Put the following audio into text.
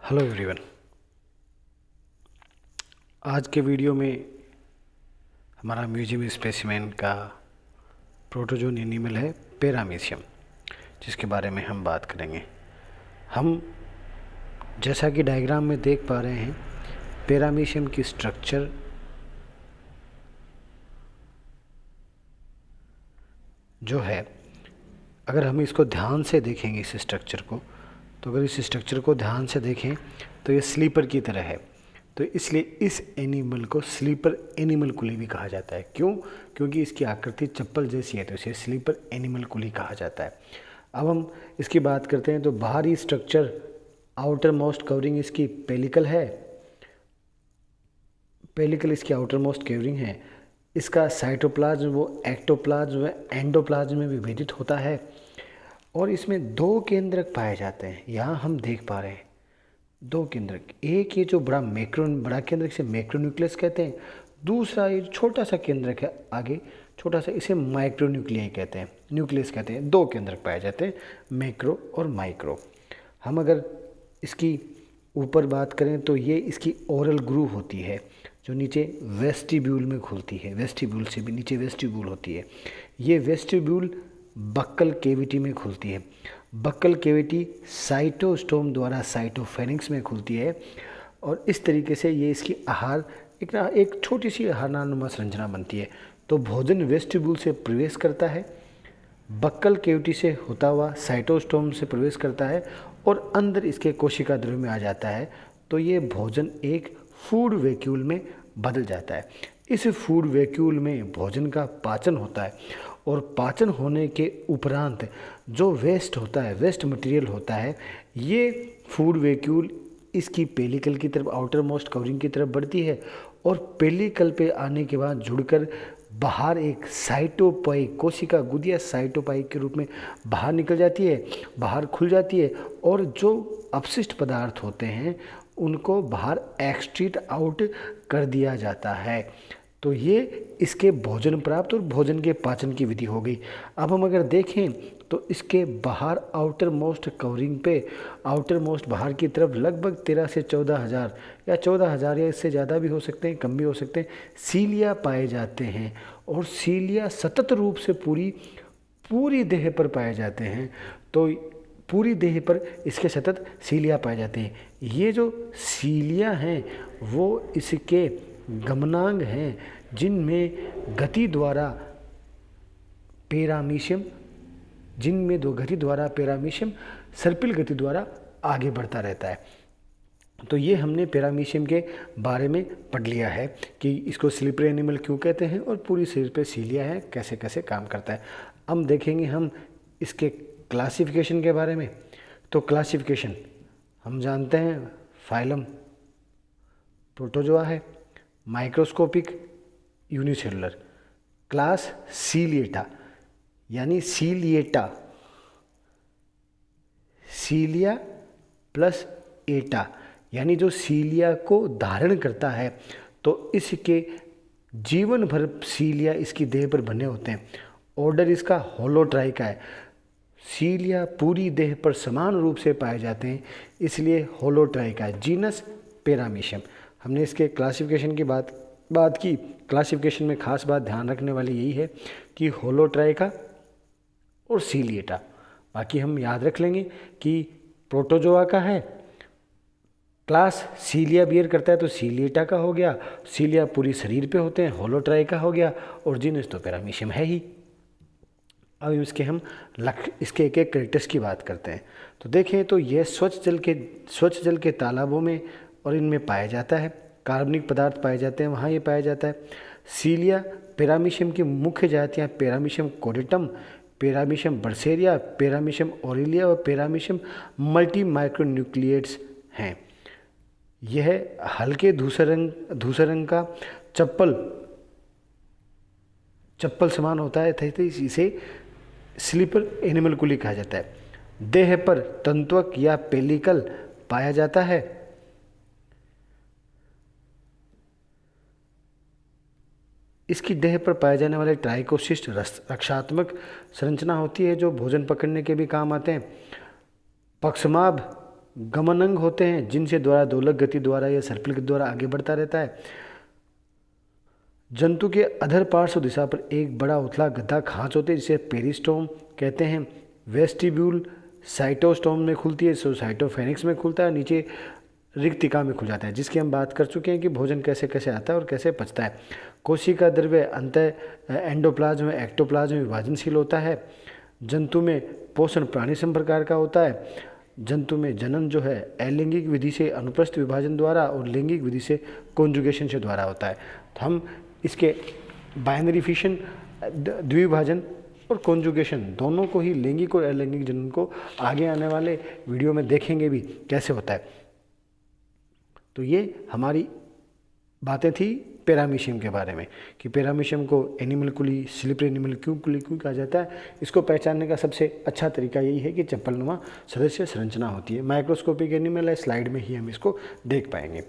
Hello everyone. आज के video में हमारा म्यूजियम स्पेसिमेन का प्रोटोजोन एनिमल है पैरामीशियम, जिसके बारे में हम बात करेंगे। हम जैसा कि डायग्राम में देख पा रहे हैं, पैरामीशियम की स्ट्रक्चर जो है, अगर हम इसको ध्यान से देखेंगे इस स्ट्रक्चर को, तो अगर इस स्ट्रक्चर को ध्यान से देखें तो ये स्लीपर की तरह है। तो इसलिए इस एनिमल को स्लीपर एनिमल कुली भी कहा जाता है। क्यों? क्योंकि इसकी आकृति चप्पल जैसी है, तो इसे स्लीपर एनिमल कुली कहा जाता है। अब हम इसकी बात करते हैं तो बाहरी स्ट्रक्चर, आउटर मोस्ट कवरिंग इसकी पेलिकल है। पेलिकल इसकी आउटर मोस्ट कवरिंग है। इसका साइटोप्लाज्म वो एक्टोप्लाज्म व एंडोप्लाज्म में विभेदित होता है और इसमें दो केंद्रक पाए जाते हैं। यहाँ हम देख पा रहे हैं दो केंद्रक। एक ये जो बड़ा केंद्रक से मैक्रोन्यूक्लियस कहते हैं, दूसरा ये छोटा सा केंद्रक है आगे छोटा सा, इसे माइक्रोन्यूक्लियाई कहते हैं, न्यूक्लियस कहते हैं। दो केंद्रक पाए जाते हैं, मैक्रो और माइक्रो। हम अगर इसकी ऊपर बात करें तो ये इसकी ओरल ग्रूव होती है जो नीचे वेस्टिब्यूल में खुलती है। वेस्टिब्यूल से भी नीचे वेस्टिब्यूल होती है। ये वेस्टिब्यूल बक्कल केविटी में खुलती है। बक्कल केविटी साइटोस्टोम द्वारा साइटोफेरिंक्स में खुलती है और इस तरीके से ये इसकी आहार एक छोटी सी आहारनुमा संरचना बनती है। तो भोजन वेस्टिब्यूल से प्रवेश करता है, बक्कल केविटी से होता हुआ साइटोस्टोम से प्रवेश करता है और अंदर इसके कोशिका द्रव्य में आ जाता है। तो ये भोजन एक फूड वैक्यूल में बदल जाता है। इस फूड वैक्यूल में भोजन का पाचन होता है और पाचन होने के उपरांत जो वेस्ट होता है, वेस्ट मटेरियल होता है, ये फूड वैक्यूल इसकी पेलिकल की तरफ, आउटर मोस्ट कवरिंग की तरफ बढ़ती है और पेलिकल पे आने के बाद जुड़कर बाहर एक साइटोपाई, कोशिका गुदिया साइटोपाई के रूप में बाहर निकल जाती है, बाहर खुल जाती है और जो अपशिष्ट पदार्थ होते हैं उनको बाहर एक्सट्रीट आउट कर दिया जाता है। तो ये इसके भोजन प्राप्त और भोजन के पाचन की विधि हो गई। अब हम अगर देखें तो इसके बाहर आउटर मोस्ट कवरिंग पे, आउटर मोस्ट बाहर की तरफ लगभग 13 से 14,000 या 14,000 या इससे ज़्यादा भी हो सकते हैं, कम भी हो सकते हैं, सीलिया पाए जाते हैं। और सीलिया सतत रूप से पूरी देह पर पाए जाते हैं। तो पूरी देह पर इसके सतत सीलिया पाए जाते हैं। ये जो सीलिया हैं वो इसके गमनांग हैं, जिनमें गति द्वारा पैरामीशियम सर्पिल गति द्वारा आगे बढ़ता रहता है। तो ये हमने पैरामीशियम के बारे में पढ़ लिया है कि इसको स्लीपर एनिमल क्यों कहते हैं और पूरी शरीर पे सीलिया है, कैसे कैसे काम करता है। अब देखेंगे हम इसके क्लासिफिकेशन के बारे में। तो क्लासिफिकेशन हम जानते हैं, फाइलम प्रोटोजोआ है, माइक्रोस्कोपिक यूनिसेलुलर, क्लास सीलिएटा यानी सीलिएटा, सीलिया प्लस एटा यानी जो सीलिया को धारण करता है। तो इसके जीवन भर सीलिया इसकी देह पर बने होते हैं। ऑर्डर इसका होलोट्राइका है। सीलिया पूरी देह पर समान रूप से पाए जाते हैं, इसलिए होलोट्राइका। Genus paramecium. हमने इसके क्लासिफिकेशन की बात की। क्लासिफिकेशन में खास बात ध्यान रखने वाली यही है कि होलोट्राइका और सीलिएटा। बाकी हम याद रख लेंगे कि प्रोटोजोआ का है, क्लास सीलिया बियर करता है तो सीलिएटा का हो गया, सीलिया पूरी शरीर पे होते हैं, होलोट्राइका हो गया, और जीनस तो पैरामीशियम है ही। अब इसके एक एक कैरेक्टर्स की बात करते हैं। तो देखें तो यह स्वच्छ जल के तालाबों में और इनमें पाया जाता है। कार्बनिक पदार्थ पाए जाते हैं, वहाँ ये पाया जाता है। सीलिया पैरामीशियम की मुख्य जातियाँ पैरामीशियम कोडेटम, पैरामीशियम बर्सेरिया, पैरामीशियम ओरेलिया और पैरामीशियम मल्टी माइक्रोन्यूक्लिएट्स हैं। यह हल्के धूसर रंग का चप्पल समान होता है, इसे स्लीपर एनिमल कुली कहा जाता है। देह पर तंत्वक या पेलिकल पाया जाता है। इसकी देह पर पाए जाने वाले ट्राइकोसिस्ट रक्षात्मक संरचना होती है जो भोजन पकड़ने के भी काम आते हैं। पक्षमाभ गमनांग होते हैं जिनसे द्वारा दोलक गति द्वारा या सर्पिल के द्वारा आगे बढ़ता रहता है। जंतु के अधर पार्श्व दिशा पर एक बड़ा उथला गद्दा खांच होते है जिसे पेरिस्टोम कहते हैं। वेस्टिब्यूल साइटोस्टोम में खुलती है, साइटोफेनिक्स में खुलता है, नीचे रिक्तिका में खुल जाता है, जिसकी हम बात कर चुके हैं कि भोजन कैसे कैसे आता है और कैसे पचता है। कोशिका द्रव्य अंतः एंडोप्लाज्म में एक्टोप्लाज्म में विभाजनशील होता है। जंतु में पोषण प्राणी संप्रकार का होता है। जंतु में जनन जो है अलैंगिक विधि से अनुप्रस्थ विभाजन द्वारा और लैंगिक विधि से कॉन्जुगेशन से द्वारा होता है। तो हम इसके बाइनरी फिशन, द्विभाजन और कॉन्जुगेशन दोनों को ही, लैंगिक और अलैंगिक जनन को, आगे आने वाले वीडियो में देखेंगे भी कैसे होता है। तो ये हमारी बातें थी पैरामीशियम के बारे में कि पैरामीशियम को एनिमलकुली, स्लिपर एनिमल क्यों कहा जाता है। इसको पहचानने का सबसे अच्छा तरीका यही है कि चप्पलनुमा सदस्य संरचना होती है। माइक्रोस्कोपिक एनिमल है, स्लाइड में ही हम इसको देख पाएंगे।